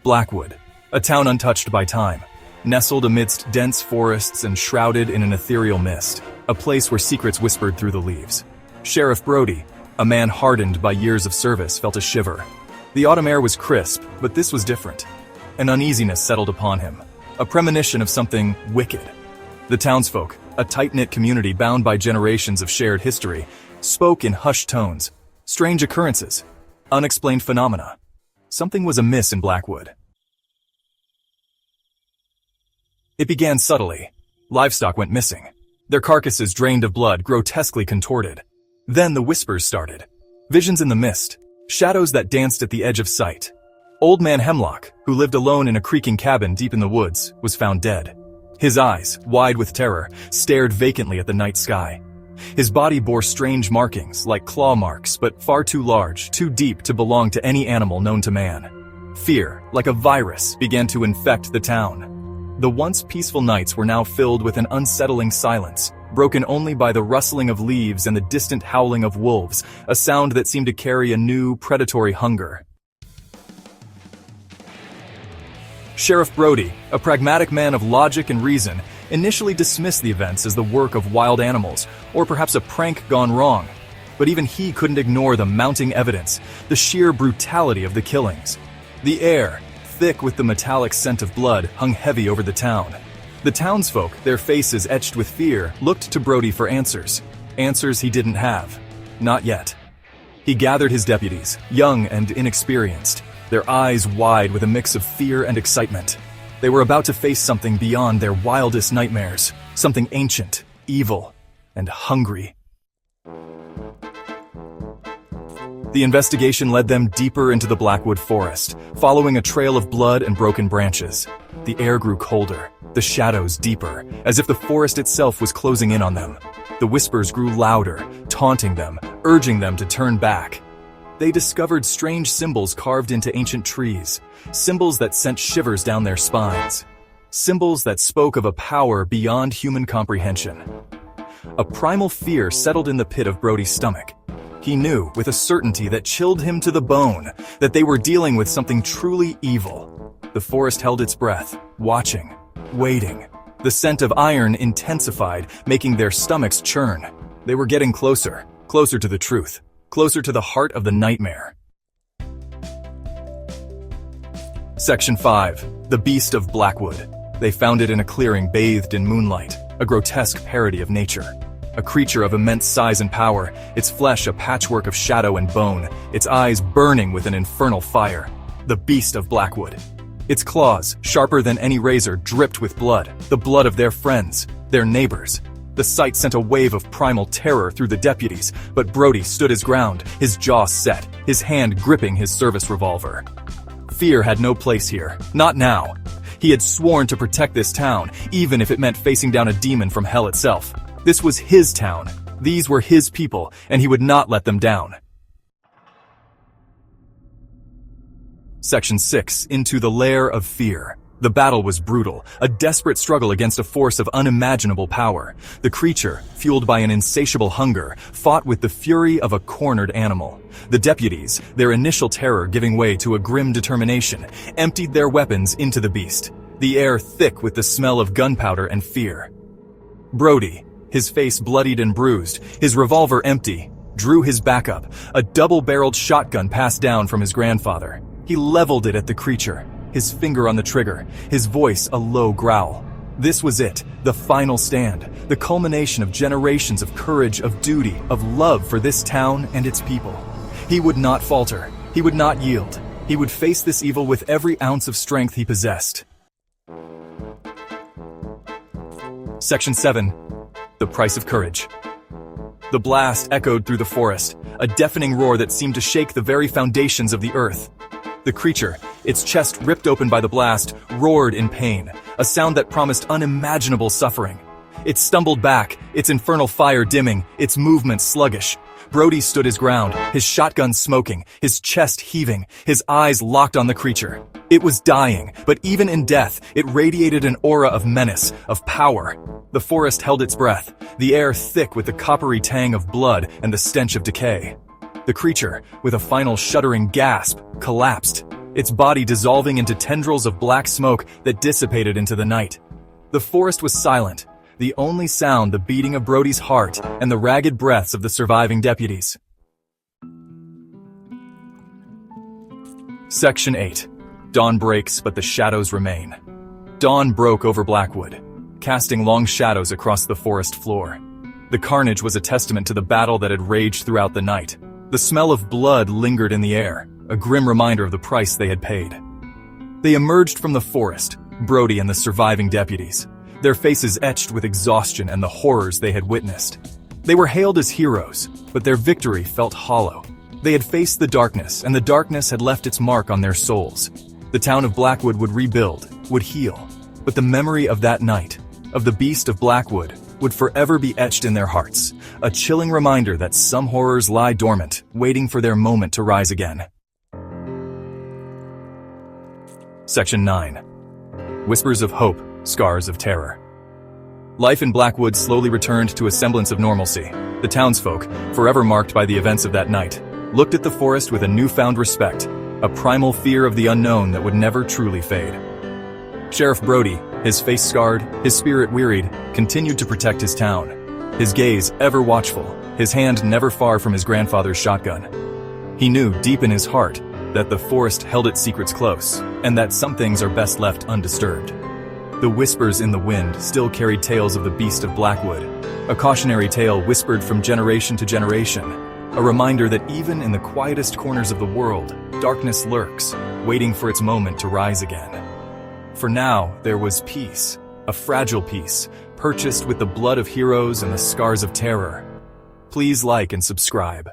Blackwood, a town untouched by time, nestled amidst dense forests and shrouded in an ethereal mist, a place where secrets whispered through the leaves. Sheriff Brody, a man hardened by years of service, felt a shiver. The autumn air was crisp, but this was different. An uneasiness settled upon him, a premonition of something wicked. The townsfolk, a tight-knit community bound by generations of shared history, spoke in hushed tones. Strange occurrences, unexplained phenomena. Something was amiss in Blackwood. It began subtly. Livestock went missing, their carcasses drained of blood, grotesquely contorted. Then the whispers started. Visions in the mist, shadows that danced at the edge of sight. Old Man Hemlock, who lived alone in a creaking cabin deep in the woods, was found dead. His eyes, wide with terror, stared vacantly at the night sky. His body bore strange markings, like claw marks, but far too large, too deep to belong to any animal known to man. Fear, like a virus, began to infect the town. The once peaceful nights were now filled with an unsettling silence, broken only by the rustling of leaves and the distant howling of wolves, a sound that seemed to carry a new, predatory hunger. Sheriff Brody, a pragmatic man of logic and reason, initially dismissed the events as the work of wild animals, or perhaps a prank gone wrong. But even he couldn't ignore the mounting evidence, the sheer brutality of the killings. The air, thick with the metallic scent of blood, hung heavy over the town. The townsfolk, their faces etched with fear, looked to Brody for answers. Answers he didn't have. Not yet. He gathered his deputies, young and inexperienced, their eyes wide with a mix of fear and excitement. They were about to face something beyond their wildest nightmares, something ancient, evil, and hungry. The investigation led them deeper into the Blackwood forest, following a trail of blood and broken branches. The air grew colder, the shadows deeper, as if the forest itself was closing in on them. The whispers grew louder, taunting them, urging them to turn back. They discovered strange symbols carved into ancient trees, symbols that sent shivers down their spines, symbols that spoke of a power beyond human comprehension. A primal fear settled in the pit of Brody's stomach. He knew, with a certainty that chilled him to the bone, that they were dealing with something truly evil. The forest held its breath, watching, waiting. The scent of iron intensified, making their stomachs churn. They were getting closer, closer to the truth, closer to the heart of the nightmare. Section 5. The Beast of Blackwood. They found it in a clearing bathed in moonlight, a grotesque parody of nature. A creature of immense size and power, its flesh a patchwork of shadow and bone, its eyes burning with an infernal fire. The Beast of Blackwood. Its claws, sharper than any razor, dripped with blood, the blood of their friends, their neighbors. The sight sent a wave of primal terror through the deputies, but Brody stood his ground, his jaw set, his hand gripping his service revolver. Fear had no place here, not now. He had sworn to protect this town, even if it meant facing down a demon from hell itself. This was his town. These were his people, and he would not let them down. Section 6. Into the Lair of Fear. The battle was brutal, a desperate struggle against a force of unimaginable power. The creature, fueled by an insatiable hunger, fought with the fury of a cornered animal. The deputies, their initial terror giving way to a grim determination, emptied their weapons into the beast, the air thick with the smell of gunpowder and fear. Brody, his face bloodied and bruised, his revolver empty, drew his backup, a double-barreled shotgun passed down from his grandfather. He leveled it at the creature, his finger on the trigger, his voice a low growl. This was it, the final stand, the culmination of generations of courage, of duty, of love for this town and its people. He would not falter, he would not yield. He would face this evil with every ounce of strength he possessed. Section 7. The Price of Courage. The blast echoed through the forest, a deafening roar that seemed to shake the very foundations of the earth. The creature, its chest ripped open by the blast, roared in pain, a sound that promised unimaginable suffering. It stumbled back, its infernal fire dimming, its movements sluggish. Brody stood his ground, his shotgun smoking, his chest heaving, his eyes locked on the creature. It was dying, but even in death, it radiated an aura of menace, of power. The forest held its breath, the air thick with the coppery tang of blood and the stench of decay. The creature, with a final shuddering gasp, collapsed. its body dissolving into tendrils of black smoke that dissipated into the night. The forest was silent, the only sound the beating of Brody's heart and the ragged breaths of the surviving deputies. Section 8. Dawn breaks, but the shadows remain. Dawn broke over Blackwood, casting long shadows across the forest floor. The carnage was a testament to the battle that had raged throughout the night. The smell of blood lingered in the air, a grim reminder of the price they had paid. They emerged from the forest, Brody and the surviving deputies, their faces etched with exhaustion and the horrors they had witnessed. They were hailed as heroes, but their victory felt hollow. They had faced the darkness, and the darkness had left its mark on their souls. The town of Blackwood would rebuild, would heal, but the memory of that night, of the beast of Blackwood, would forever be etched in their hearts, a chilling reminder that some horrors lie dormant, waiting for their moment to rise again. Section 9. Whispers of Hope, Scars of Terror. Life in Blackwood slowly returned to a semblance of normalcy. The townsfolk, forever marked by the events of that night, looked at the forest with a newfound respect, a primal fear of the unknown that would never truly fade. Sheriff Brody, his face scarred, his spirit wearied, continued to protect his town. His gaze ever watchful, his hand never far from his grandfather's shotgun. He knew deep in his heart that the forest held its secrets close, and that some things are best left undisturbed. The whispers in the wind still carried tales of the beast of Blackwood, a cautionary tale whispered from generation to generation, a reminder that even in the quietest corners of the world, darkness lurks, waiting for its moment to rise again. For now, there was peace, a fragile peace, purchased with the blood of heroes and the scars of terror. Please like and subscribe.